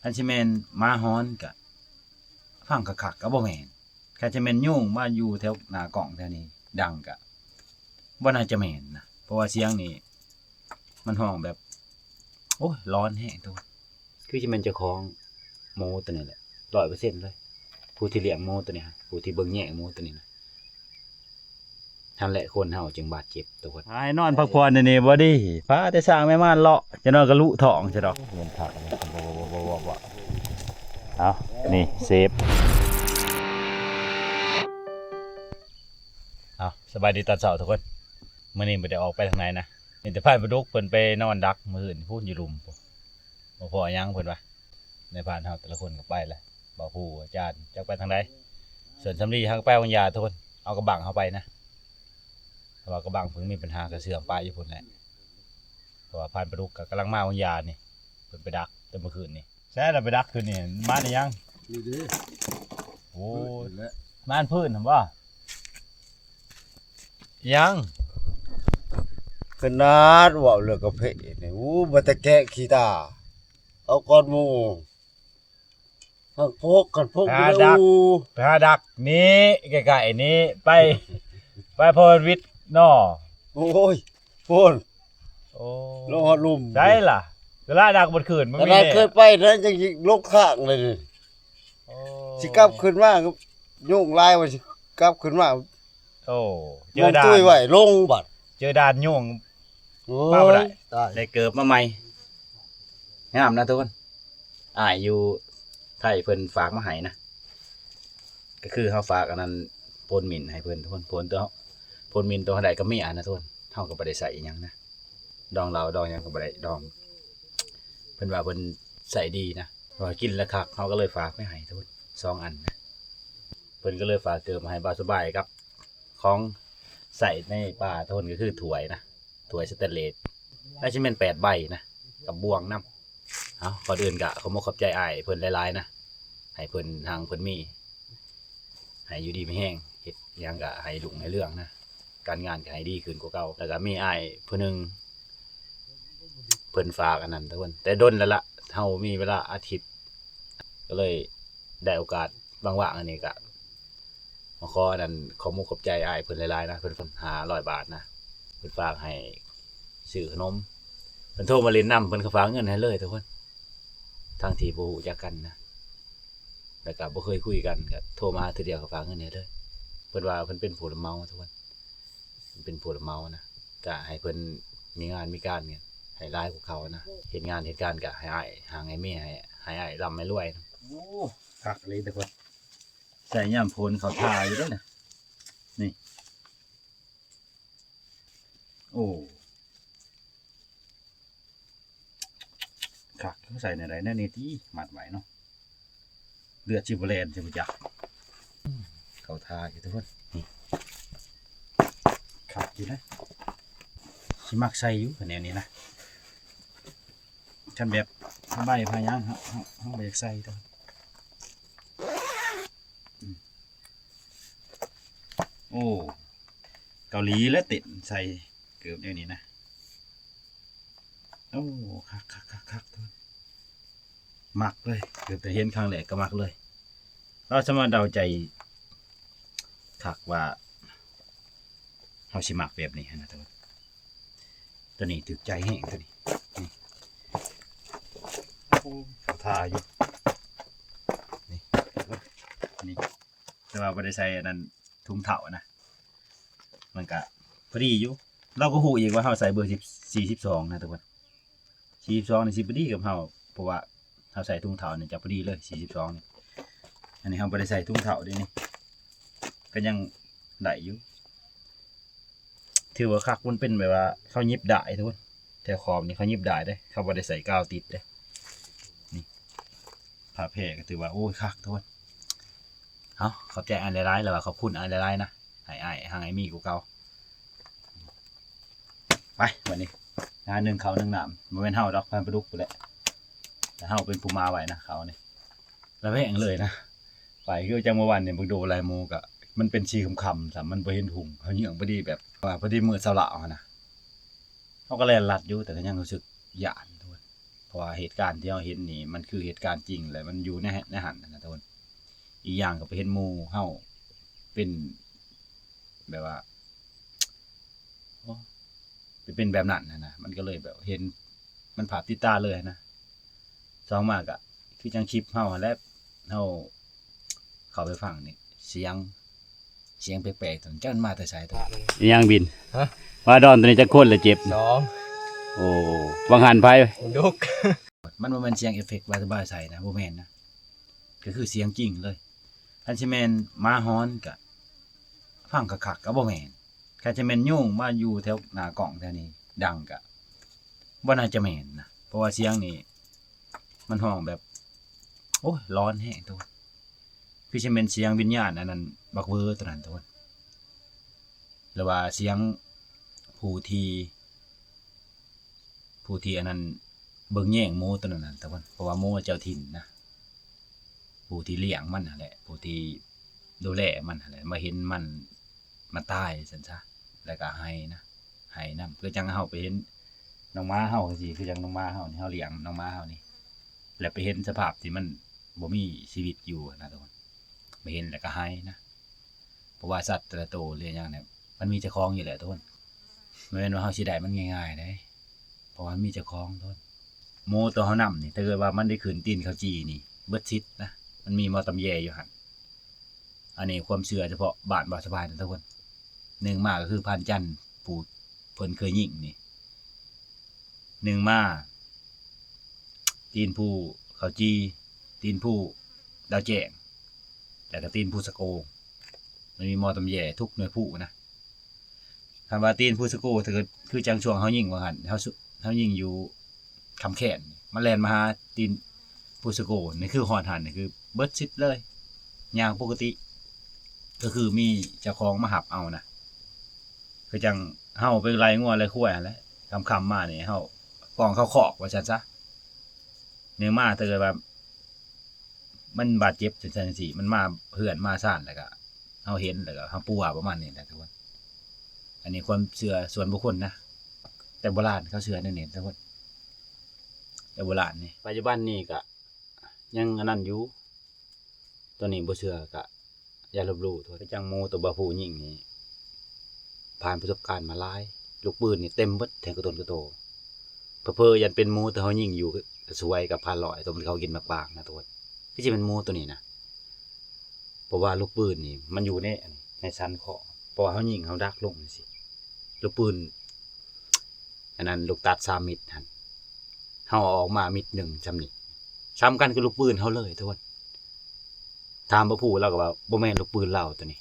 คันสิแม่นหมาหอนก็ฟังคักๆก็บ่แม่นคันสิแม่นยุงมาอยู่แถวหน้ากล้องแถวนี้ดังก็บ่น่าจะแม่นนะเพราะว่าเสียงนี่มันห้องแบบโอ้ยร้อนแฮงตัวคือสิแม่นเจ้าของหมูตัวนี้แหละ 100% เลยผู้ที่เลี้ยงหมูตัวนี้ฮะผู้ที่เบิ่งแย่งหมูตัวนี้นะนั่นแหละคนเฮาจึงบาดเจ็บตัวคนให้นอนพักผ่อนนี่บ่ดีพาแต่สร้างแม่ม่านเลาะจะนอนก็ลุท้องซะดอกเงินคักบ่เอานี่เซฟเอาสบายดีตอนเช้าทุกคนมื้อนี้บ่ได้ออกไปทางไหนนะมีแต่พายปลาดุกเพิ่นไปนอนดักมื้ออื่นพูนอยู่ลุมบ่พอหยังเพิ่นว่าในบ้านเฮาแต่ละคนก็ไปแล้วบ่ฮู้อาจารย์จักไปทางใดส่วนสำลีเฮาก็ไปวังยาทุกคนเอากระบังเฮาไปนะเพราะว่ากระบังเพิ่งมีปัญหากระเสื่อมปลาอยู่พุ่นแหละเพราะว่าพานปลาดุกก็กำลังมาวังยานี่เพิ่นไปดักแต่เมื่อคืนนี่แซ่แล้วไปดักคืนนี่มาได้ยังนี่ดิโอ้ยม่านพื้นหั่นบ่ยัง ขนาดว่าเลือกกระเพาะนี่บ่ตะแกะขี้ตาเอาก้อนหมูทั้งพกกันพกไปแล้วไปหาดักนี้ใกล้ๆนี้ไปพรวิทย์นอโอ้ยพูนโอ้ลงฮอดลุ่มได้ล่ะเวลาดักบนคืนมันมีเคยไปนะจังลกข้างเลยนี่สิกลับขึ้นมาก็ยุ่งลายว่าสิกลับขึ้นมาโอ้เจอด่านตุ้ยไว้ลงบัดเจอด่านยุ่งมาบ่ได้เกิบมาใหม่งามนะทุกคนอยู่ไทยเพิ่นฝากมาให้นะก็คือเฮาฝากอันนั้นโพนหมิ่นให้เพิ่นทุกคนโพนหมิ่นตัวใดก็มีนะทุกคนเฮาก็บ่ได้ใส่อีหยังนะดองเราดองหยังก็บ่ได้ดองเพิ่นว่าเพิ่นใส่ดีนะว่ากินแล้วคักเฮาก็เลยฝากไปให้ทุกคน2อันนะเพิ่นก็เลยฝากเกิบมาให้บ่าวสบายครับของใส่ในป่าทุกคนก็คือถ้วยนะถ้วยสแตนเลสได้สิแม่น8ใบนะกับบวงนำเอาก่อนอื่นก็ขอขอบใจอ้ายเพิ่นหลายๆนะให้เพิ่นทางเพิ่นมีให้อยู่ดีไม่แห้งเฮ็ดหยังก็ให้ลุงให้เรื่องนะการงานก็ให้ดีขึ้นกว่าเก่าแล้วก็มีอ้ายผู้นึงเพิ่นฝากอันนั้นทุกคนแต่ดนแล้วล่ะเฮามีเวลาอาทิตย์ก็เลยได้โอกาสว่างๆอันนี้ก็มาขออันนั้นขอขอบใจอ้ายเพิ่นหลายๆนะเพิ่น500 บาทนะเพิ่นฝากให้ซื้อขนมเพิ่นโทรมาเล่นนำเพิ่นก็ฝากเงินให้เลยทุกคนทางที่บ่ฮู้จักกันนะแล้วก็บ่เคยคุยกันก็โทรมาทีเดียวก็ฝากเงินให้เลยเพิ่นว่าเพิ่นเป็นผู้รับเหมาทุกคนเป็นผู้รับเหมานะก็ให้เพิ่นมีงานมีการเนี่ยให้รายกว่าเขานะเฮ็ดงานเฮ็ดการก็ให้อ้ายหาให้แม่ให้อ้ายร่ำให้รวยนะโอ้คักเลยทุกคนใส่ย่ำโพนเขาทาอยู่ด้วยนะนี่โอ้คักเขาใส่ในไหนนั่นนี่ที่มัดไว้เนาะเลือดจิบแลนจิบจักเขาทาอยู่ทุกคนนี่คักอยู่นะชิมักใส่อยู่แนวนี้นะฉันแบบใบพายังห้องใบใส่ตัวโอ้เกาหลีและติดใส่เกือบเดี๋ยวนี้นะโอ้คักทุกมักเลยเกือบแต่เห็นครั้งแรกก็มักเลยเราจะมาเดาใจคักว่าเราชิมักแบบนี้นะตัวนี้ถึกใจแห้งตัวนี้เขาทาอยู่นี่แต่ว่าไม่ได้ใส่อันนั้นทุ่งเถานะมันก็พอดีอยู่เราก็หูอีกว่าเราใส่เบอร์42นะทุกคน42นี่สิพอดีกับเราเพราะว่าเราใส่ทุ่งเถาเนี่ยจะพอดีเลย42นี่อันนี้เราไม่ได้ใส่ทุ่งเถาด้วยนี่ก็ยังได้อยู่ถือว่าคักมันเป็นแบบว่าเขายิบได้ทุกคนแต่ขอบนี่เขายิบได้ได้เขาไม่ได้ใส่กาวติดได้นี่ผ้าแพร่ก็ถือว่าโอ้ยคักทุกคนเอาขอบใจอันหลายๆแล้วว่าขอบคุณอันหลายๆนะให้ห่างไอ้มีกูเก่าไปวันนี้งานหนึ่งเขาหนึ่งหนามมันเป็นเห่าดอกพันปลาดุกไปแหละแต่เห่าเป็นปูมาไว้นะเขาเนี่ยแล้วแพงเลยนะไปคือจังเมื่อวันเนี่ยบึกโดลายมูกะมันเป็นชีคำแต่มันไปเห็นถุงเขาเหยื่อพอดีแบบว่าพอดีมือสละเอานะเขาก็เลยลัดอยู่แต่ก็ยังรู้สึกหยาดทุกคนเพราะ ราะว่าเหตุการณ์ที่เราเห็นนี่มันคือเหตุการณ์จริงเลยมันอยู่ในหันนะทุกคนอีกอย่างก็ไปเห็นหมู่เฮาเป็นแบบว่าเป็นแบบนั้นนะมันก็เลยแบบเห็นมันผ่าติดตาเลยนะสองมากอะคือจังคลิปเฮาและเฮาเข้าไปฟังนี่เสียงแปลกๆตอนเจ้ามาแต่ไสตัวยังบิน ฮะ ว่าดอนตัวนี้จะคนเลยเจ็บ 2 โอ้วังหันไผ ดุก มันบ่แม่นเสียงเอฟเฟกต์ว่าสบายใส่นะบ่แม่นนะก็คือเสียงจริงเลยคันสิแม่นหมาฮ้อนก็ฟังคักๆก็บ่แม่นคันสิแม่นยุงมาอยู่แถวหน้ากล้องแถวนี้ดังก็บ่น่าจะแม่นนะเพราะว่าเสียงนี่มันห้องแบบโอ้ยร้อนแฮงตัวคือสิแม่นเสียงวิญญาณอันนั้นบักเวอร์ตัวนั้นตัวหรือว่าเสียงผู้ที่อันนั้นเบิ่งแย่งหมูตัวนั้นแต่ว่าเพราะว่าหมูเจ้าถิ่นนะผู้ที่เลี้ยงมันนั่นแหละผู้ที่ดูแลมันนั่นแหละมาเห็นมันตายซั่นซะแล้วก็ให้นะให้นำคือจังเฮาไปเห็นน้องม้าเฮาจังซี่คือจังน้องม้าเฮานี่เฮาเลี้ยงน้องม้าเฮานี่แล้วไปเห็นสภาพที่มันบ่มีชีวิตอยู่นะทุกคนไปเห็นแล้วก็ให้นะเพราะว่าสัตว์แต่ละตัวเลี้ยงอย่างเนี่ยมันมีเจ้าของอยู่แหละทุกคนบ่แม่นว่าเฮาสิได้มันง่ายๆเด้เพราะว่ามีเจ้าของทุกคนหมูตัวเฮานำนี่ถ้าเกิดว่ามันได้ขึ้นตีนเขาจีนี่เบิดชิดนะมันมีมอตำแยอยู่หั่นอันนี้ความเชื่อเฉพาะบ้านบ่สบายนะทุกคนหนึ่งมาก็คือพันจันทร์ผู้เพิ่นเคยยิงนี่หนึ่งมาตีนผู้เขาจีตีนผู้ดาวแจ้งแล้วก็ตีนผู้สะโกมันมีมอตำแยทุกหน่วยผู้นะคำว่าตีนผู้สะโกถ้าเกิดคือจังช่วงเฮายิงว่าหั่นเฮายิงอยู่คำแขนมันแล่นมาหาตีนผู้สะโกนี่คือฮอดหันนี่คือเบิดชิดเลยอย่างปกติก็คือมีเจ้าของมาหับเอานะคือจังเฮาไปไล่งัวไล่ควายนั่นแหละคำมานี่เฮาป้องเข้าคอกว่าซั่นซะเนื้อมาถ้าเกิดว่ามันบาดเจ็บจังซี่มันมาเพื่อนมาซ่านแล้วก็เฮาเห็นแล้วก็เฮาปัวประมาณนี้แหละทุกคนอันนี้ความเชื่อส่วนบุคคลนะแต่โบราณเขาเชื่อแน่ๆทุกคนแต่โบราณนี่ปัจจุบันนี่ก็ยังอันนั้นอยู่ตัวนี้บ่เชื่อก็อย่าลบหลู่ตัวจังโมตัวบ่ผู้หญิงนี่ผ่านประสบการณ์มาหลายลูกปืนนี่เต็มเบิดแทงกระตนกระโตเพ้อๆยันเป็นหมูแต่เฮายิงอยู่ก็สวยกับ1,100ตัวมันเขากินมากบางนะตัวคือสิเป็นหมูตัวนี้นะเพราะว่าลูกปืนนี่มันอยู่ในชั้นคอเพราะว่าเฮายิงเฮาดักลงจังซี่ลูกปืนอันนั้นลูกตัด3มิตรหั่นเฮาเอาออกมามิตรหนึ่งจำนี่ซ้ำกันคือลูกปืนเฮาเลยทุกคนถามบ่ผู้เราก็ว่าบ่แม่นลูกปืนเราตัวนี้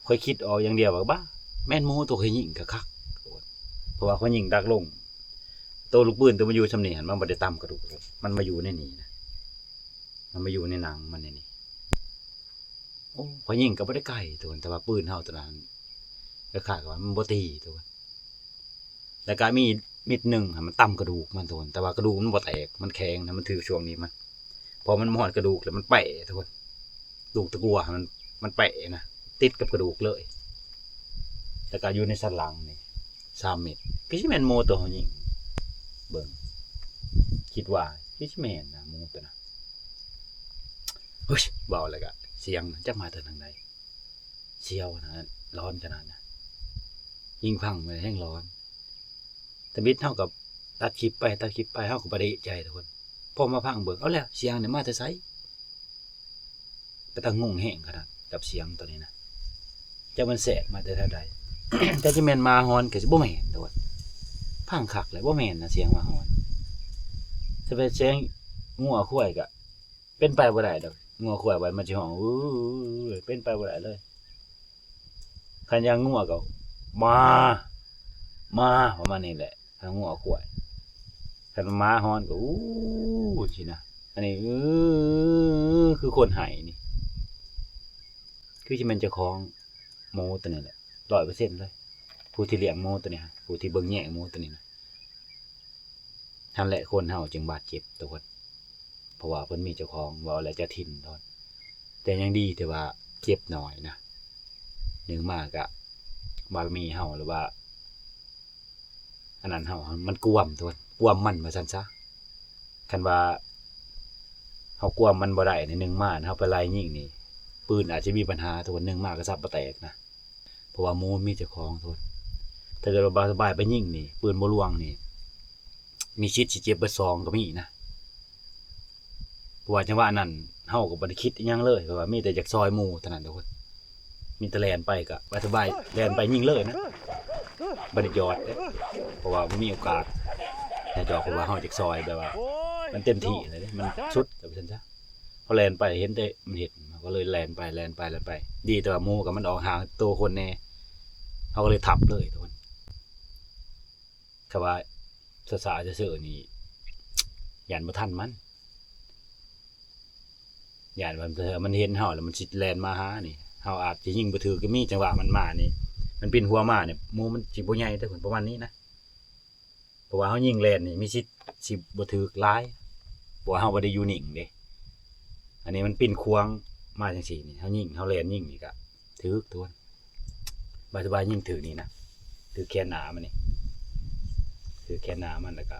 ค่อยคิดออกอย่างเดียวว่าบ้าแม่นหมูตัวเคยยิงคักๆเพราะว่าเขายิงดักลงตัวลูกปืนตัวมันอยู่จำนี่หั่นมันบ่ได้ต่ำกระดูกมันมาอยู่ในนี่นะมันมาอยู่ในหนังมันในนี่โอ้เขายิงก็บ่ได้ไกลตัวแต่ว่าปืนเฮาตัวนั้นก็คล้ายกับว่ามันบ่ตีตัวแล้วก็มีมิดหนึ่งมันต่ำกระดูกมันตัวแต่ว่ากระดูกมันบ่แตกมันแข็งนะมันถือช่วงนี้มันพอมันหอดกระดูกแล้วมันแปะทุกคนดูกตะกัวมันแปะนะติดกับกระดูกเลยแล้วก็อยู่ในสันหลังนี่3 เม็ดพี่ชิแมนโมตัวเขายิงเบิ่งคิดว่าพี่ชิแมนนะโมตัวนะเฮ้ยเบาเลยก็เสียงจะมาทางใดเชียวนะร้อนขนาดนะยิงพังเลยแห้งร้อนแต่บิดเท่ากับตัดคลิปไปเท่ากับประเดใจทุกคนพอมาพังเบิกเอาแล้วเสียงเนี่ยมาแต่ไสแต่ตั้งงงแห้งขนาดกับเสียงตัวนี้นะจะมันแสบมาแต่เท่าใด แต่ที่แมนมาฮอนก็สิบ่แม่นตัวพังคักเลยบ่แม่นนะเสียงมาฮอนจะเป็นเสียงงัวควายก็เป็นไปบ่ได้ดอกงัวควายไว้มันสิฮ้องเป็นไปบ่ได้เลยคันยังงัวก็มาประมาณนี้แหละทางงัวควายคันมาฮอนก็สินะอันนี้คือคนไห้นี่คือสิแม่นเจ้าของหมูตัวนี้แหละ 100% เลยผู้ที่เลี้ยงหมูตัวนี้ผู้ที่เบิ่งแย่งหมูตัวนี้นะนั่นแหละคนเฮาจึงบาดเจ็บทุกคนเพราะว่าเพิ่นมีเจ้าของว่าแล้วจะถิ่นทอนแต่ยังดีแต่ว่าเจ็บน้อยนะหนึ่งมากก็บารมีเฮาหรือว่าอันนั้นเฮามันกวมทุกคนกวมมันว่าซั่นซะ คันว่าเฮากลัวมันบ่ได้ในหนึ่งมาเฮาไปไล่ยิงนี่ปืนอาจจะมีปัญหาทุกคนหนึ่งมากก็ซับบ่แตกนะเพราะว่าหมูมีเจ้าของทุกคนถ้าเกิดว่าสบายไปยิงนี่ปืนบ่ล่วงนี่มีชิดสิเจ็บเบิดซองก็มีนะเพราะว่าจังหวะนั้นเฮาก็บ่ได้คิดอิหยังเลยเพราะว่ามีแต่อยากซอยหมู่เท่านั้นทุกคนมีแต่แล่นไปก็สบายแล่นไปยิงเลยนะบ่ได้ยอดเด้เพราะว่าบ่มีโอกาสแต่จอเพราะว่าเฮาอยากซอยแบบว่ามันเต็มที่เลยเด้มันสุดแบบซั่นซะพอแล่นไปเห็นแต่มันเห็นก็เลยแล่นไปดีแต่ว่าหมู่ก็มันออกห่างตัวคนแน่เฮาก็เลยทับเลยทุกคนถ้าว่าสาๆซื่อๆนี่ย่านบ่ทันมันย่านมันเห็นเฮาแล้วมันสิแล่นมาหานี่เฮาอาจจะยิงบ่ถูกก็มีจังหวะมันมานี่มันปีนหัวมาเนี่ยหมู่มันสิบ่ใหญ่แต่คนประมาณนี้นะเพราะว่าเฮายิงแล่นนี่มีสิบ่ถูกหลายเพราะว่าเฮาบ่ได้อยู่นิ่งเด้อันนี้มันปีนควงมาจังซี่นี่เฮายิงเฮาแล่นยิงนี่ก็ถูกทุกคนสบายๆยิงถูกนี่นะถูกแขนหน้ามันนี่ถูกแขนหน้ามันแล้วก็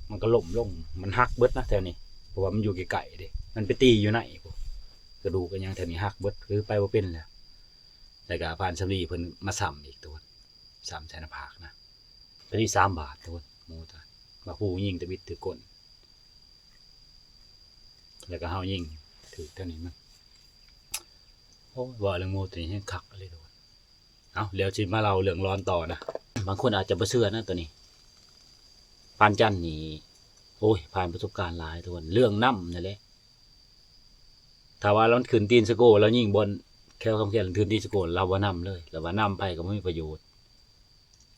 มันก็ล้มลงมันหักเบิดนะแถวนี้เพราะว่ามันอยู่ไกลๆเด้มันไปตีอยู่ไหนพุ่นกระดูกก็ยังแถวนี้หักเบิดคือไปบ่เป็นแล้วแล้วก็ผ่านสำลีเพิ่นมาซ้ำอีกตัวซ้ำใส่หน้าผากนะไปที่3 บาทตัวหมูตาว่าผู้ยิงตะบิดถือก้นแล้วก็เฮายิงถือเท่านี้มันโอ้ว่าเรื่องหมูตัวนี้ยังคักเลยตัวเอาเดี๋ยวสิมาเล่าเรื่องร้อนต่อนะบางคนอาจจะบ่เชื่อนะตัวนี้ปานจันนี่โอ้ยผ่านประสบการณ์หลายตัวเรื่องน้ำนั่นแหละถ้าว่าเราขึ้นตีนสโกแล้วยิงบนแค่คำเขียนขึ้นตีนสโกเราว่านำเลยเราว่านำไปก็ไม่มีประโยชน์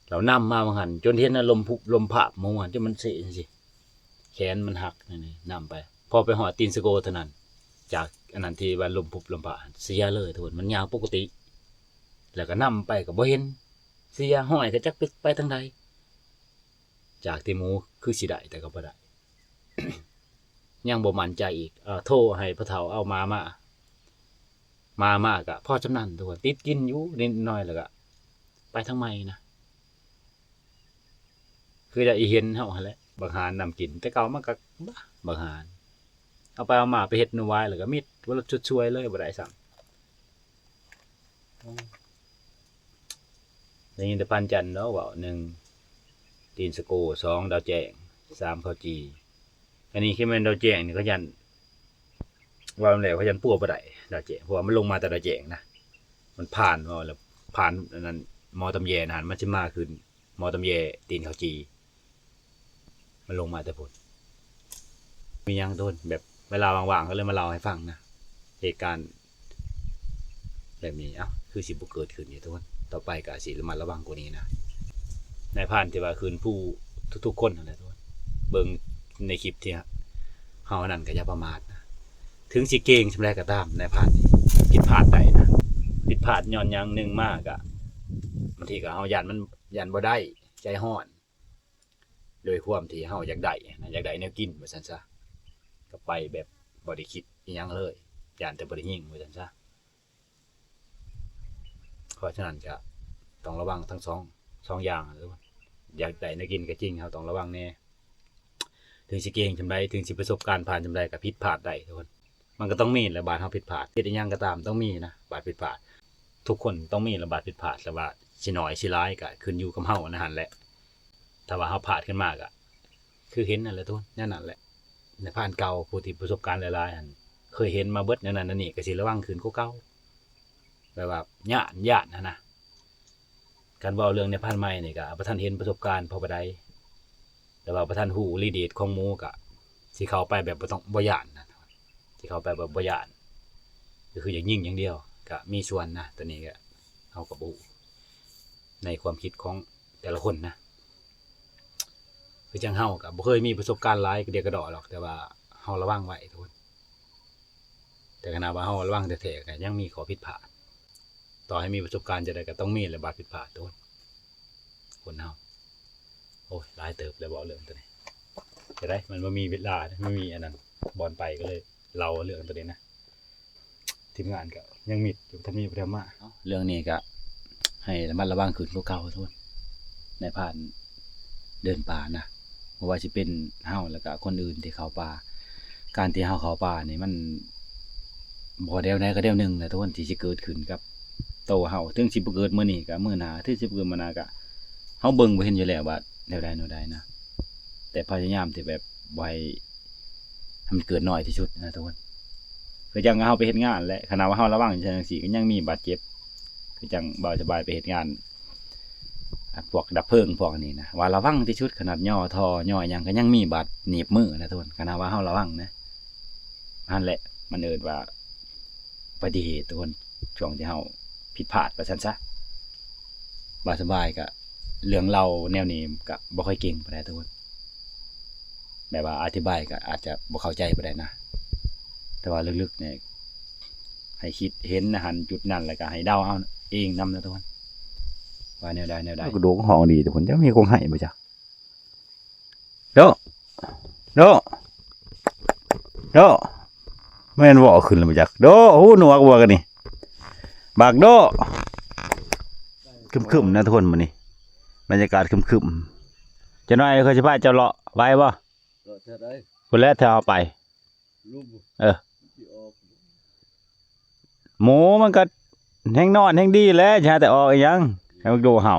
เรานำมาบางหันจนเห็นลมพุบลมผาบมวนจนมันเสียสิแขนมันหักนี่นำไปพอไปหอตีนสโกเท่านั้นจากอันนั้นที่ว่าลมพุบลมผาเสียเลยทุกคนมันยาวปกติแล้วก็นำไปก็บ่เห็นเสียห้อยก็จักไปทางใดจากที่หมูคือสิได้แต่ก็บ่ได้ ยังบ่มั่นใจอีกโทรให้พ่อเฒ่าเอามากะพ่อจำนันทุกคนติดกินอยู่นิดหน่อยแล้วก็ไปทางใหม่นะคือจะอีเห็นเฮาหั่นแหละบางหารนำกินแต่เก่ามันก็บางหารเอาไปเอามาไปเฮ็ดนูไว้แล้วก็มิดว่าเราช่วยเลยบ่ได้ซ้ํได้ยินแต่ปานจันเนาะว่า1ตีนสโก2ดาวแจ้ง3ข้าวจีอันนี้คือแม่นดาวแจ้งนี่ก็ยันว่ามันแล้วเขายันปัวบ่ได้ดาวแจ้งเพราะว่ามันลงมาแต่ดาวแจ้งนะมันผ่านแล้วผ่านอันนั้นมอตำแยนะมันสิมาขึ้นมอตำแยตีนข้าวจีมันลงมาแต่พุ่นมีหยังต้นแบบเวลาว่างๆก็เลยมาเล่าให้ฟังนะเหตุการณ์แบบนี้คือสิบ่เกิดขึ้นอยู่ทุกคนต่อไปก็สิระมัดระวังกว่านี้นะนายพรานที่ว่าคืนผู้ทุกๆคนนั่นแหละทุกคนเบิ่งในคลิปที่เฮานั่นก็อย่าประมาทนะถึงสิเก่งชำแลก็ตามนายพรานนี่ผิดพลาดได้นะผิดพลาดย้อนหยังนึงมากอ่ะบางทีก็เฮายันบ่ได้ใจร้อนโดยความที่เฮาอยากได้นะอยากได้แนวกินว่าซั่นซะก็ไปแบบบ่ได้คิดอีหยังเลยย่านแต่บ่ได้ยิงว่าซั่นซะเพราะฉะนั้นก็ต้องระวังทั้งสองอย่างทุกคนอยากได้แนวกินก็จริงเฮาต้องระวังแน่ถึงสิเก่งจำได้ถึงสิประสบการณ์ผ่านจำได้ก็ผิดพลาดได้ทุกคนมันก็ต้องมีแหละบาดเฮาผิดพลาดเฮ็ดอีหยังก็ตามต้องมีนะบาดผิดพลาดทุกคนต้องมีระบาดผิดพลาดแต่ว่าสิน้อยสิหลายก็ขึ้นอยู่กับเฮานะหั่นแหละถ้าว่าเฮาพลาดขึ้นมาก็คือเห็นนั่นแหละทุกคนนั่นแหละในผ่านเก่าผู้ที่ประสบการณ์หลายๆหั่นเคยเห็นมาเบิดนั่นนั่นนี่ก็สิระวังขึ้นกว่าเก่าแบบว่าย้านนะการเว้าเรื่องในผ่านใหม่นี่ก็บ่ทันเห็นประสบการณ์พอบ่ได้แต่ว่าบ่ทันฮู้ลีเดตของหมู่ก็สิเข้าไปแบบบ่ย้านนะสิเข้าไปแบบบ่ย้านก็คืออย่างยิ่งอย่างเดียวก็มีส่วนนะตัวนี้ก็เฮาก็บ่ฮู้ในความคิดของแต่ละคนนะคือจังเฮาก็บ่เคยมีประสบการณ์หลายเดียวกระดอหรอกแต่ว่าเฮาระวังไว้ทุกคนแต่ขณะว่าเฮาระวังแท้ๆก็ยังมีข้อผิดพลาดต่อให้มีประสบการณ์จะได้ก็ต้องมีและบาดผิดพลาดทุกคนเฮาโอ้ยหลายเติบเลยบ่เรื่องตัวนี้จะได้มันบ่มีเวลาไม่มีอันนั้นบอลไปก็เลยเราเรื่องตัวนี้นะทีมงานก็ยังมิดอยู่ท่านมีประมาเรื่องนี้ก็ให้ระมัดระวังขึ้นกว่าเก่าทุกคนในผ่านเดินป่านะ บ่ว่าสิเป็นเฮาแล้วก็คนอื่นที่เข้าป่าการที่เฮาเข้าป่านี่มันบ่แนวใดก็แนวหนึงแหละทุกคนที่สิเกิดขึ้นกับโตเฮาถึงสิบ่เกิดมื้อนี้ก็มื้อหน้าถึงสิบ่เกิดมื้อหน้าก็เฮาเบิ่งบ่เห็นอยู่แล้วว่าแนวใดนะแต่พยายามที่แบบบ่ให้มันเกิดน้อยที่สุดนะทุกคนคือจังเฮาไปเฮ็ดงานแหละขนาดว่าเฮาระวังจังซี่ก็ยังมีบาดเจ็บคือจังบ่สบายไปเฮ็ดงานพวกดับเพลิงพวกนี้นะว่าระวังที่สุดขนาดย่อท่อย่อหยังก็ยังมีบาดหนีบมือนะทุกคนขนาดว่าเฮาระวังนะนั่นแหละมันเอิ้นว่าอุบัติเหตุทุกคนช่วงที่เฮาผิดพลาดไปซั่นซะบ่สบายก็เรื่องเราแนวนี้ก็บ่ค่อยเก่งปานใดทุกคนแบบว่าอธิบายก็อาจจะบ่เข้าใจปานใดนะแต่ว่าลึกๆเนี่ยให้คิดเห็นนะหันจุดนั้นแล้วก็ให้เดาเอาเองนำนะทุกคนว่าแนวใดกระดูกห้องดีทุกคนจะมีคงให้บ่จ๊ะโดโดโดแม่นบ่ขึ้นแล้วบ่จ๊ะโดหูหนวกบ่กันนี่บักโดครึมๆนะทุกคนมื้อนี้บรรยากาศครึมๆจะน้อยเขาสิพาเจ้าเลาะไว้บ่พุ่นแล้วถ้าเอาไปหมูมันก็แห้งนอนแห้งดีแล้วใช่แต่ออกอีหยังให้มันดูเห่า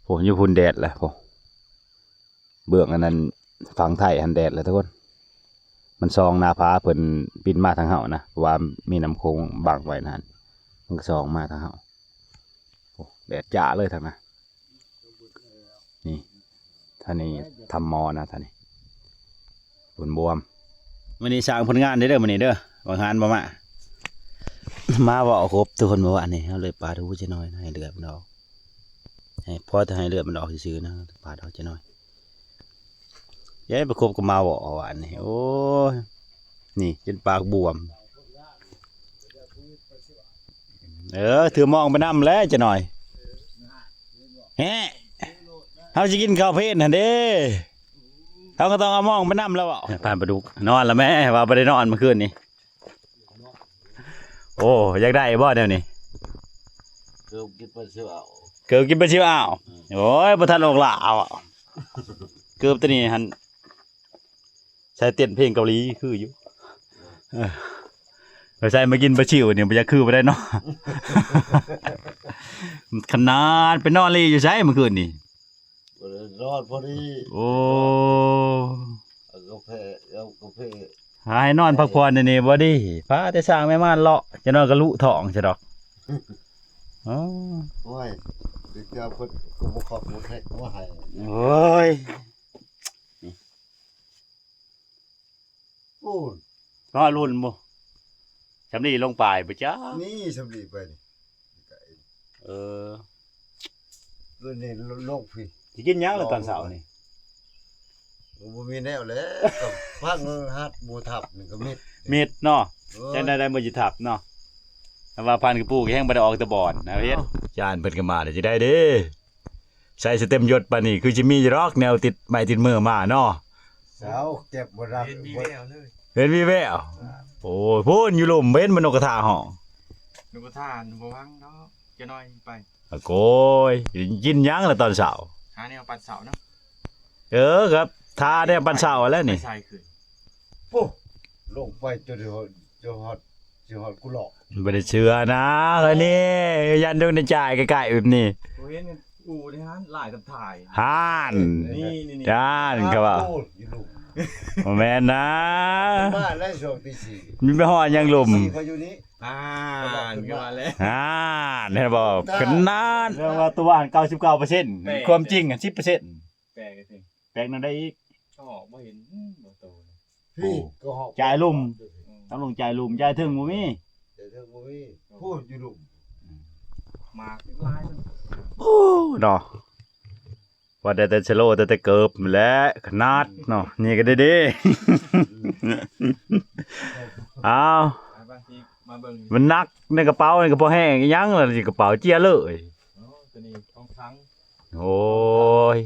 ผมอยู่พุ่นแดดแหละผมเบื้องอันนั้นฝั่งไทยอันแดดแหละทุกคนมันซองนาผาเพิ่นบินมาทางเห่านะเพราะว่ามีน้ำโค้งบังไว้นั่นมันก็ซองมาทางเห่าแดดจ้าเลยทางนั้นนี่ท่านี้ทำมอนะท่านี้บุญบวมวันนี้สร้างผลงานได้เด้อวันนี้เด้อบางงานบ่มาบ่ครบทุกคนเมื่อวานนี้เขาเลยปาดหูจะน้อยให้เลือดมันออกให้พอจะให้เลือดมันออกซื่อๆนะปาดออกจะน้อยย้ายประคบกับมาบ่วานนี้โอ้ยนี่จนปากบวมถือมองไปน้ำแล้วจะหน่อยเฮ้เขาจะกินข้าวเพชรนะเด้เขาก็ต้องเอามองไปน้ำแล้วอ่ะผ่านประดุกนอนแล้วแม่ว่าไปได้นอนเมื่อคืนนี้โอ้อยากได้บ่เดี๋ยวนี้เกือบกินปลาชิวอ้าวโอ้ยประธานออกล่าเอาเกือบตัวนี้ฮันใช้เต้นเพลงเกาหลีคืออยู่ใช่มากินปลาชิวเนี่ยมันจะคือไปได้เนาะขนาดไปนอนเลยอยู่ใช่เมื่อคืนนี่รอดพอดีโอ้กาแฟหายนอนพักผ่อนนี่บ่ดีพาแต่สร้างแม่ม่านเลาะจะนอนกระลุท้องใช่ดอกอ๋อโอ้ยเดี๋ยวจะพูดกูบ่ขอบบ่แท้บ่ให้โอ้ยโอ้ยนอนรุ่นบ่สำลีลงปลายบ่จ้านี่สำลีไปนี่นี่โลกพี่สิกินหยังล่ะตอนเช้านี่บ่มีแนวแล้วกับพังฮัดบ่ทับนี่ก็เม็ดเนาะจังได้บ่สิทับเนาะแต่ว่าพันกระปูกแห้งบ่ได้ออกตะบอนนะเฮ็ดจานเพิ่นก็มาได้สิได้เด้ใส่สเต็มยศปานนี้คือสิมีรอกแนวติดไม้ติดมือมาเนาะสาวเก็บบ่รับเห็นมีแววโอ้ยพูนอยู่หลุมเว้นมันนกกระทาห้องนกกระทาบ่วังเนาะจะน้อยไปโอ้ยกินหยังล่ะตอนเช้าหาแนวปัดเสาเนาะครับทาได้ปันเช้าแล้วนี่ใส่ขึ้นโอ้ลงไปจนฮอดกูหลอกบ่ได้เชื่อนะเฮ้ยนี่ยันดงในจ่ายใกล้ๆแบบนี้โอ้ยนี่กูนี่ฮะหลายกับถ่ายห่านนี่จ้านครับว่าบ่แม่นนะมาแล้วช่วงตี 4มีไปฮอดยังหลุมเขาอยู่นี้ก็มาแล้วเห็นบ่ขนาดเรื่องว่าตัวอ่าน 99% ความจริงอ่ะ 10% แปลกจังแปลกนั่นได้อีกก็บ่เห็นบ่โตพี่ก็ฮอกจ่ายลุ่มต้องลงจ่ายลุ่มจ่ายถึงบ่มีพูดอยู่ลุ่มมาลายโอ้เนาะว่าแต่ชะโลแต่เกิบและขนาดเนาะนี่ก็ได้อ้าวมันนักในกระเป๋าในกระเป๋าแห้งยังเลยกระเป๋าเจี๊ยเลยตัวนี้ทองครั้งโอ้ย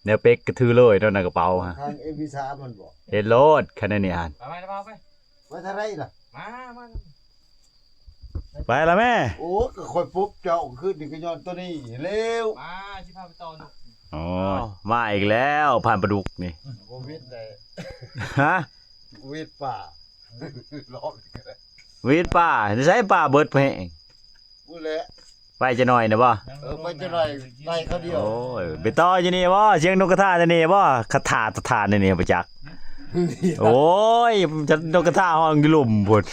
แนวเป็กกระทือเลยเนาะในกระเป๋าฮะทาง MP3 มันบอกเฮ็ดโลดคะแนนนี่อ่านไปเท่าไรล่ะไปละแม่โอ้ก็ค่อยปุ๊บเจ้าขึ้นนี่ก็ย้อนตัวนี้เร็วมาสิพาไปต่อ อ๋อมาอีกแล้วผ่านปลาดุกนี่ บ่วิทย์ได้ ฮะ วิทย์ป่า รอบนี้ก็ได้ วีดป่าใช้ป่าเบิดเพง พูดแหละ ไปจะหน่อยนะบ่ ไปจะหน่อยได้เขาเดียว โอ้ยไปต่ออยู่นี่บ่เสียงนกกระทาจะนี่บ่คาถาตะทานนี่ประจักษ์โอ้ยจะนกกระทาห้องอยู่หลุมพุ่น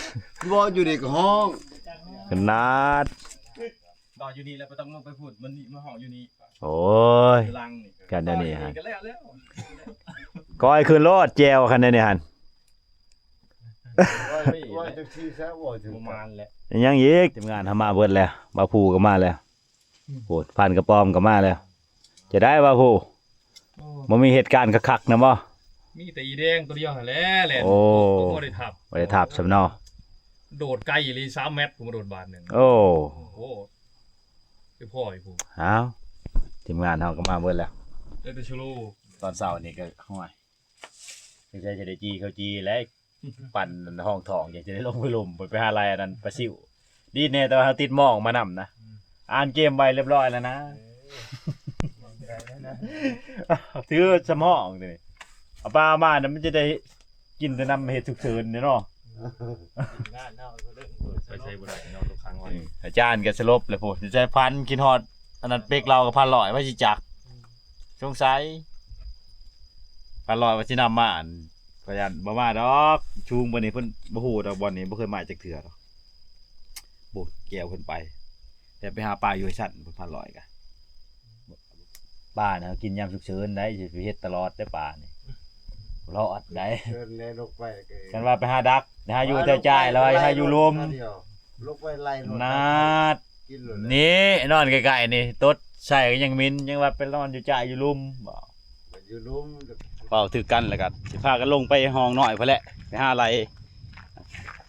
บ่อยู่ในห้อง ขนาด ดอกอยู่นี่แล้วบ่ต้องไปพูดมันนี่มาห้องอยู่นี่ โอ้ย อยู่ลังนี่ กันเดี๋ยวนี้ฮะ ก็แล้ว ก้อยคืนโลดแจวคันเดี๋ยวนี้หั่น ว่าจะชี้แซ่บ่ถึง ประมาณแหละ ยังอีกทีมงานทำมาเบิดแล้วบาภูก็มาแล้วโหดพันกระปอมก็มาแล้ว จะได้บาภูบ่มีเหตุการณ์คักๆนะบ่ มีแต่อีแดงตัวเดียวหั่นแหละแหละ โอ้ ตัวบ่ได้ทับ บ่ได้ทับสำเนาะ โดดไกลอีหลี3 เมตรผมมาโดดบาทหนึง โอ้ โอ้โหไปพ่ออีกผม เอาทีมงานเฮาก็มาเบิดแล้ว ได้แต่ชูโล ตอนเช้านี่ก็ห้วยไม่ใช่จะได้จีเขาจีแล้วปั่นห้องทองอยากจะได้ลงไปลมไปหาอะไรอันนั้นปลาซิวดีแน่แต่ว่าเขาติดหมองมานำนะอ่านเกมไปเรียบร้อยแล้วนะถือสมองเลยเอาปลามานะมันจะได้กินแต่น้ำเห็ดฉุกเฉินเนี่ยเนาะ ไปใช้บ่ได้นอนทุกครั้งไว้ อาจารย์ก็สลบเลยพูดจะพันกินฮอดอันนั้นเป็กเรากับพันลอยว่าสิจักสงสัยพันลอยว่าสินำมาอันพยานบ่มาดอกชูงบ่นี่เพิ่นบ่ฮู้ดอกบ่นี่บ่เคยมาจักเทื่อดอกโบดแก้วเพิ่นไปแต่ไปหาปลาอยู่ไอ้ชั้นเพิ่นพันลอยกะปลาน่ะกินยามฉุกเฉินได้สิไปเฮ็ดตลอดได้ปลานี่รอดได้ เดินแน่ลงไป กันว่าไปหาดักหาอยู่แต่จ่ายแล้วหาอยู่ลม ลงไปไล่รถ นาด กินเลย นี่นอนใกล้ๆนี่ตดใส่ก็ยังมินยังว่าเป็นนอนอยู่จ่ายอยู่ลุมบ่ อยู่ลุ่ม เป่าถือกันแล้วก็สิพากันลงไปห้องหน่อยพอแหละไปหาอะไร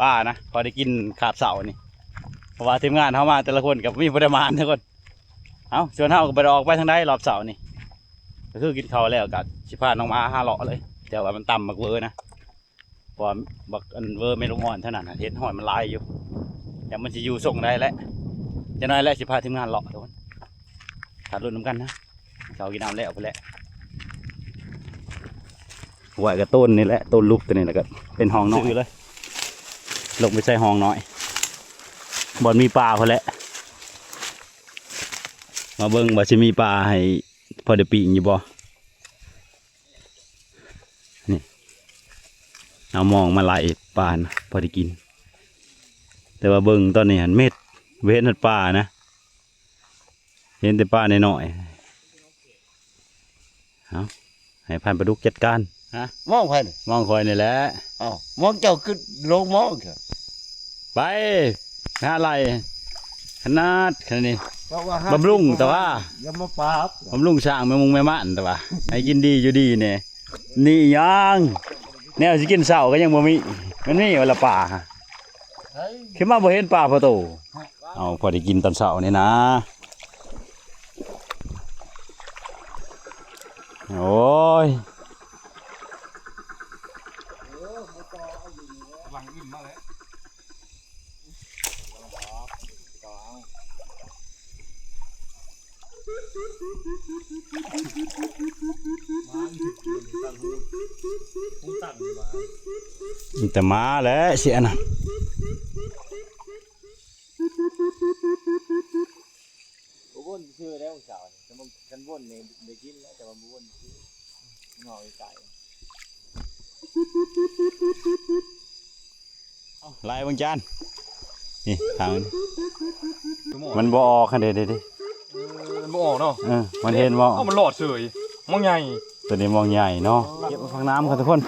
ป้านะพอได้กินขาบเสานี่เพราะว่าทีมงานเฮามาแต่ละคนกับมีประมาณทุกคนเอาส่วนเฮาก็ไปออกไปทางใดรอบเสานี่ก็คือกินข้าวแล้วก็สิพาน้องมาหาเลาะเลยแต่ว่ามันต่ำบักเวอร์นะเพราะว่าบักอันเวอร์ไม่ลงอ่อนเท่านั้นนะเห็ดหอยมันลายอยู่แต่มันสิอยู่ส่งได้แล้วจะน้อยแล้วสิพาทีมงานเลาะทุกคนขาดรุ่นน้ำกันนะเสากินน้ำแล้วไปแล้วไหวกับต้นนี่แหละต้นลูกตัวนี้แหละก็เป็นห้องน้อยเลยลงไปใส่ห้องน้อยบอลมีปลาพอแล้วมาเบิ่งว่าจะมีปลาให้พอได้ปีกอยู่บ่นี่เอามองมาไล่ปลานะพอได้กิน แต่ว่าเบิ่งตอนนี้หันเม็ดเว้นหันปลานะเห็นแต่ปลาในน้อยๆเอาให้พันปลาดุกจัดการฮะ มองไป มองคอยนี่แหละ อ้าวมองเจ้าขึ้นลงมองเถอะ ไปหาอะไรขนาดนี้ เพราะว่า บำรุงแต่ว่า อย่ามาปราบบ ำรุงช่างแม่มุงแม่ม่านแต่ว่าให้กินดีอยู่ดีเนี่ยนี่ยังแนวสิกินเสาก็ยังบ่มีมันมีเวลาป่า เฮ้ย ขึ้นมาบ่เห็นป่าพอโตเอาพอได้กินตอนเสานี่นะโอ้ย ลังอิ่มมาแล้ว แต่มาแล้วเสียนะ วนชื่อแล้วเจ้าแต่มันกันวนนี่ได้กินแล้วแต่ว่าบ่วนชื่องอกไก่ ไล่บางจานนี่ทางนี้มันบ่ออกคันเด็ด มันบ่ออกเนาะ มันเห็นบ่ เอ้ามันหลอดเฉยมองใหญ่ ตัวนี้มองใหญ่เนาะเก็บมาฟังน้ำครับทุกคน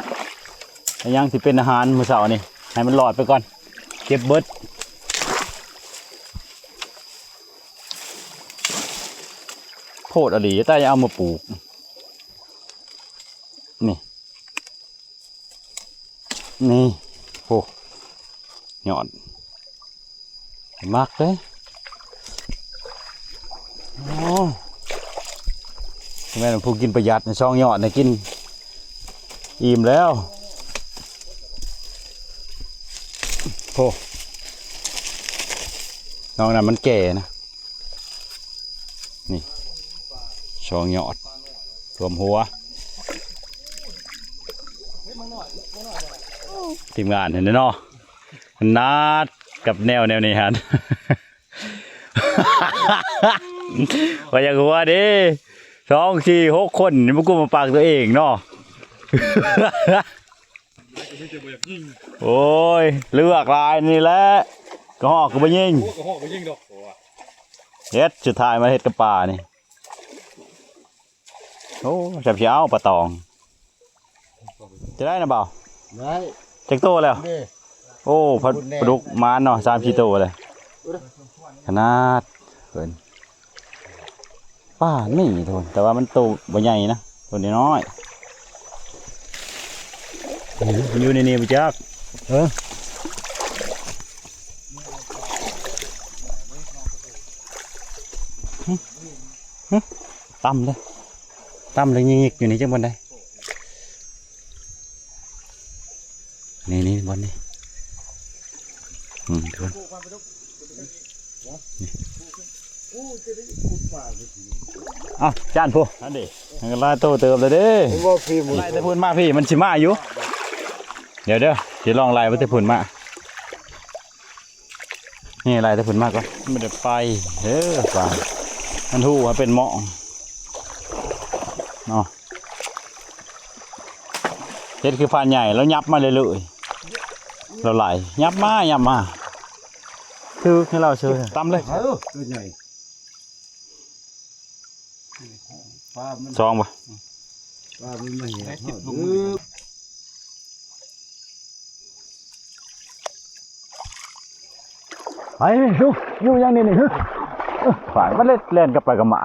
ไอ้ยังสิเป็นอาหารมื้อเช้านี่ให้มันหลอดไปก่อนเก็บเบิดโพดอลีแต่อย่าเอามาปลูกนี่โหยอดมักเลยโอ้แม่นผู้กินประหยัดในช่องยอดนะกินอิ่มแล้วโหน้องนั้นมันแก่นะนี่ช่องยอด รวมหัวทีมงานเห็นเนาะนัดกับแนวนี้ฮะ ว่าอย่างหัวดิ2 4 6 คนนี่มันกูมาปากตัวเองเนาะ โอ้ยเลือกลายนี่แหละก็หอกกูไปยิง ก็ห้องไปยิงดอก เฮ็ดสุดท้ายมาเฮ็ดกับป่านี่โอ้จับเช้าปลาตองจะได้นะเปล่า ได้ จักโตแล้ว เด้ โอ้ปลาดุกมานเนาะ3-4โตเลยขนาดเกินป้านี่ทุนแต่ว่ามันโตบ่ใหญ่นะตัวน้อยอยู่ในนี้บ่จักต่ำเลยยิกๆอยู่นี่จังบนได้นี่บนนี่ทุนอ้าวจานพูนั่นดิมันลายโตเติมเลยเด้ บ่ฟิล์ม ไล่แต่พูนมาพี่มันชิมาอยู่เดี๋ยวสิลองไล่ไปแต่พูนมานี่ไล่แต่พูนมาก่อนไม่ได้ไปป่ามันหูว่าเป็นหมองเนาะเฮ็ดคือพานใหญ่แล้วยับมาเลยเราไหลยับมาคือให้เราเชื่อตำเลย ตัวใหญ่ปลามัน ซองปะ ปลามันไม่เห็น ไปลูกอยู่ยังนี่ฝ่ายมันเล่นกับไปกับหมา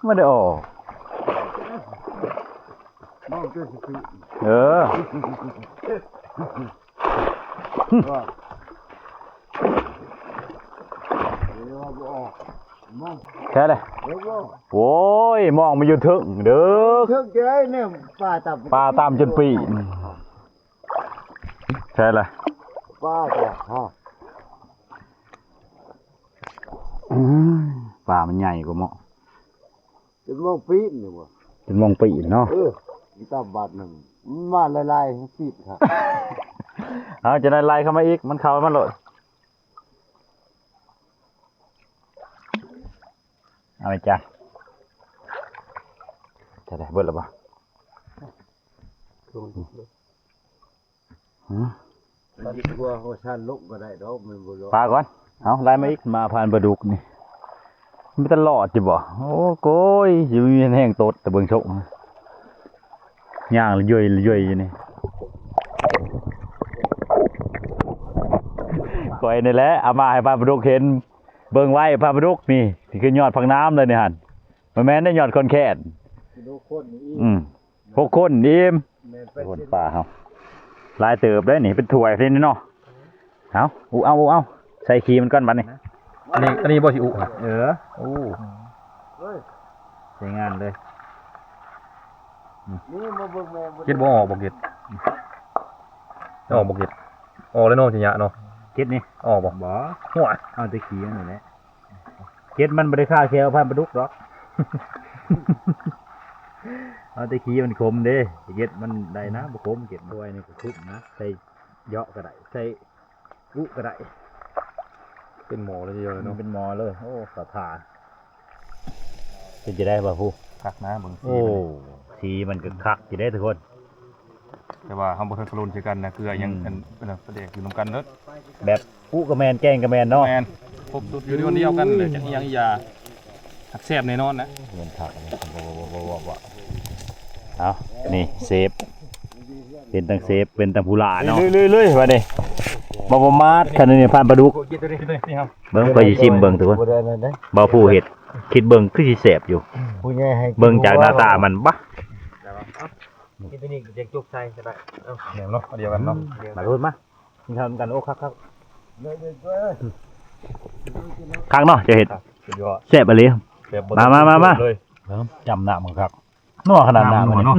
ไม่ได้ออก น้องเจ้าสิ เออแค่เลยโว้ยมองมาอยู่ถึงเด้อ เทือกใจเนี่ยปลาตับ ตามจนปีแค่เลย ปลาตัวฮะ ป่ามันใหญ่กว่าหม้อ เป็นมองปีนนี่บ่ เป็นมองปีเนาะ ตับบาทหนึ่งมาลายๆปีนครับ เอาจะได้ไล่เข้ามาอีกมันเข้ามันโหลดเอาไปจ้ะจะได้เบิดหรือเปล่า มันดีกว่าโฮชันลุกก็ได้ดอกมันบ่รอ ปลาก่อนเอาไล่มาอีกมาผ่านปลาดุกนี่มันตลอดจิบ่โอ้โก้ยอยู่มีแห้งตดแต่เบิ่งชกย่างย่อยอยู่นี่ก้อยนี่แหละเอามาให้ปลาดุกเห็นเบิ่งไว้ปลาดุกนี่ที่คือยอดพังน้ำเลยนี่หั่นมันแม่นได้ยอดคนแค่น ดูคนนี่ 6 คนอิ่ม แม่นไป คนป่าเฮาลายเติบได้นี่เป็นถ้วยนี่เนาะเอาใส่ขี้มันก่อนบัดนี้ อันนี้บ่สิอุฮะ โอ้ใช้งานเลย นี่มาเบิ่งแม่บ่ เก็ดบ่ออกบ่เก็ดออกบ่เก็ดออกแล้วเนาะสิยะเนาะ เก็ดนี่ ออกบ่ บ่ หัว เอาแต่ขี้มันนี่แหละเก็ดมันบ่ได้ฆ่าแค่พันปลาดุกหรอก เอาแต่ขี้มันคมเด้เก็ดมันได้นะบ่คมเก็ดด้วยนี่ก็ทุบนะใส่เหยาะก็ได้ใส่อุก็ได้ เป็นหมอเลยทีเดียวเลย มัน เนาะ เป็นหมอเลยโอ้สาธาเป็นจะได้ป่ะผู้ คักนะเบิ่งสี โอ้สีมันก็คักจะได้ทุกคน แต่ว่าเฮาบ่ทันสรุนคือกันนะเกลือยังอันประเดกอยู่นํกันเด้อ แบบผู้กระแมนแกงกระแมนเนาะ แม่นครบสุดอยู่ที่คนเดียวกันเลยจักอีหยังอียาหักแซ่บแน่นอนนะ เงินถักบ่เอานี่เซฟเป็นตั้งเซฟเป็นตั้งผู้หลาเนาะเรื่อยๆว่าเด้บ่มาดคันนี้ผ่านปลาดุก เก็ดตัวนี้นี่ครับ เบิ่งก็สิชิมเบิ่งทุกคน บ่ได้นั่นเด้ บ่ผู้เฮ็ดคิดเบิ่งคือสิแซ่บอยู่ ผู้ใหญ่ให้ เบิ่งจากหน้าตามันบะ กินตัวนี้เด็กจุกใส่ก็ได้ แหนมเนาะเดียวกันเนาะ มาพูดมากินข้าวกันโอ้คัก เลย คักเนาะจะเฮ็ด สุดยอด แซ่บอะเลย แบบ มา เลย จำหน้ามึงครับนัวขนาดหน้ามันเนาะ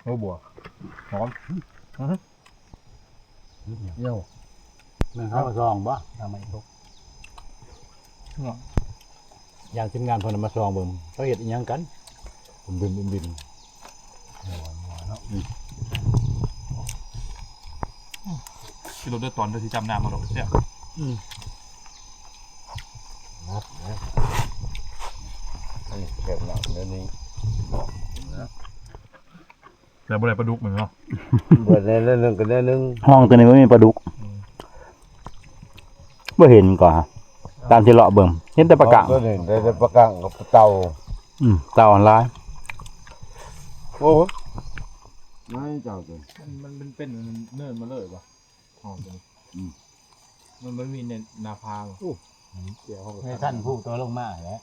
โอ้บัวหอม เดี๋ยวมันเข้ามาซองบ่ทำไมทุกอย่างทีมงานเพิ่นมาซองเบิ่งเขาเฮ็ดอีหยังกันบินเนาะ ที่เราได้ตอนที่จำนามมาหรอกเนี่ย เก็บหนักเดี๋ยวนี้ แต่บ่ได้ปลาดุกเหมือนเนาะ เบิดในเรื่องหนึงก็ได้นึง ห้องตัวนี้บ่มีปลาดุกบ่เห็นก่อนตามที่เลาะเบิ่งเห็นแต่ปลากะ ตัวนี้ได้ปลากังกับเต่า เต่าออนไลน์ โอ้ไม่เจ้าตัว มันเป็นเนินมาเลยป่ะห้องตัวนี้มันไม่มีในนาพางเดี๋ยวห้อง ให้ท่านผู้ตัวลงมาแล้ว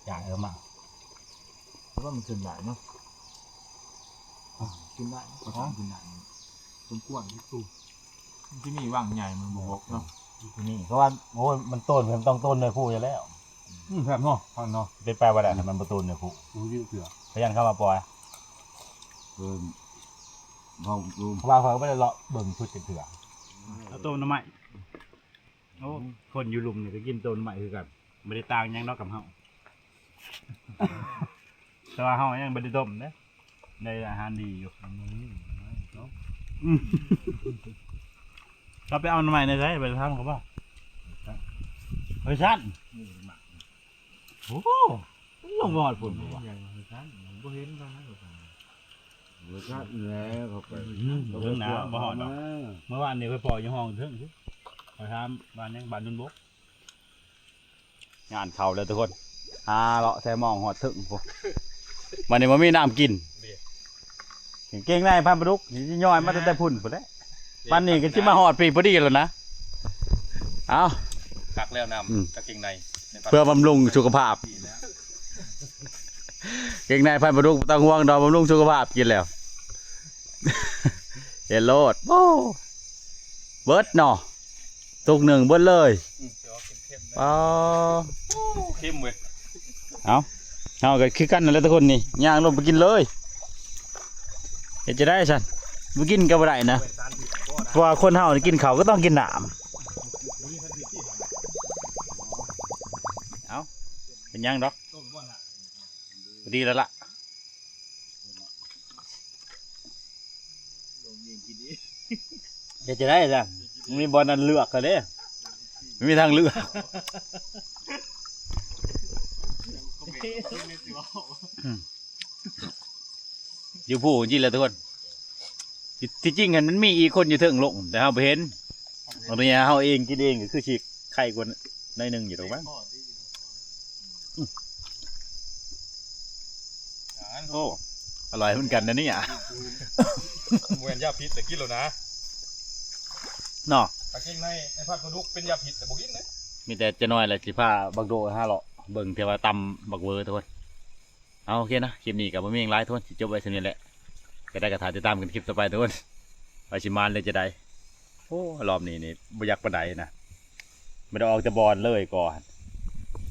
อยากมา เพราะว่ามันขึ้นได้เนาะขึ้นได้ก็ต้องขึ้นได้ต้นกวนที่ตู้ที่นี่ว่างใหญ่มันบวกเนาะ ที่นี่เพราะว่าโอ้ยมันต้นมันต้องต้นเนื้อคู่อยู่แล้ว แซ่บเนาะฟังเนาะ เป็นแปลว่าได้มันบ่ต้นเนื้อคู่ รู้ยืดเสือ พยันเข้ามาปล่อย ห้องดู เพราะว่าเขาก็ไม่ได้เลาะเบิ่งชุดเถื่อเอาต้นน้ำใหม่โอ้คนอยู่หลุมนี่ก็กินต้นน้ำใหม่คือกันไม่ได้ต่างหยังนอกกับเฮา แต่ว่าเฮายังบ่ได้ต้มเด้ได้อาหารดีอยู่ก็ไปเอาน้ำใหม่ในไสไปทำเขาบ่เฮ้ยชั้นโอ้โหลงบอดฝุ่นบ่ ใหญ่มาชั้นบ่เห็นตอนนั้น รสชาติแล้วเข้าไป เรื่องหนาบ่หอดเนาะเมื่อวานนี่ไปปล่อยอยู่ห้องเทิงสิไปถามบ้านยังบ้านดุนบกงานเขาเลยทุกคนหาเลาะแซมองหอดถึงพวกวันนี้มันมีน้ำกินเก่งในพันปลาดุกนี่ย่อยมาตั้งแต่พุ่นพุ่นแล้ววันนี้ก็ชิมาหอดปีพอดีแล้วนะเอา กักแล้วน้ำกักเกงใน เพื่อบำรุงสุขภาพเก่งในพันปลาดุกต้องห่วงดอกบำรุงสุขภาพกินแล้ว เฮลโลดโอ้เบิร์ดเนาะตุกหนึ่งเบิร์ดเลยอ๋อ เข้มเว้ย เอาก็คือกันนั่นแหละทุกคนนี่ย่างลงไปกินเลยเห็นจะได้ฉันไปกินก็บ่ได้นะเพราะว่าคนเฮานี่กินข้าวก็ต้องกินน้ำเอาเป็นยังดอกดีแล้วล่ะเห็นจะได้จ้ะมันมีบอลนั้นเลือกกันเด้ไม่มีทางเลือก อยู่ผู้จริงแหละทุกคนที่จริงกันมันมีอีกคนอยู่เทิงลงแต่เราไปเห็นตรงนี้เราเองกินเองก็คือฉีกไข่กวนในหนึ่งอยู่ตรงนั้นโอ้อร่อยเหมือนกันนะเนี่ย เวนยาพิษแต่กินแล้วนะ เนาะ กักเกงในพันปลาดุกเป็นยาพิษแต่บ่กินเลย มีแต่จะน้อยแหละสิผ้าบักโด5เลาะเบิ่งเทว่าตำบักเวอร์ทุกคนเอาโอเคนะคลิปนี้กับผมมีอย่างไรทุกคนสิจบไว้เท่านี้แหละก็ได้กระถาติดตามกันคลิปต่อไปทุกคนไปชิมานเลยจะได้โอ้รอบนี้นี่บ่อยากปานใดนะไม่ได้ออกแต่บอลเลยก่อน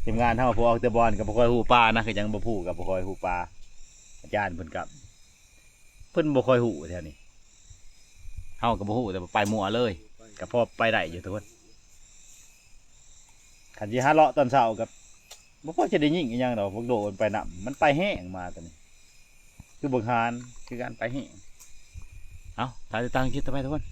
ทีมงานเท่าพวกออกแต่บอลกับบ่ค่อยฮู้ปลานะคือยังบ่พูดกับบ่ค่อยฮู้ปลาอาจารย์เพิ่นกับเพิ่นบ่ค่อยฮู้แถวนี้เฮาก็บ่ฮู้แต่ว่าไปมั่วเลยก็พอไปได้อยู่ทุกคนคันสิหาเลาะตอนเช้ากับบ่พอจะได้ยิงอีหยังดอกพวกโดดไปนำมันไปแห้งมาตอนนี้คือเบิ่งหานคือการไปแห้งเอาตามติดตามคลิปต่อไปทุกคน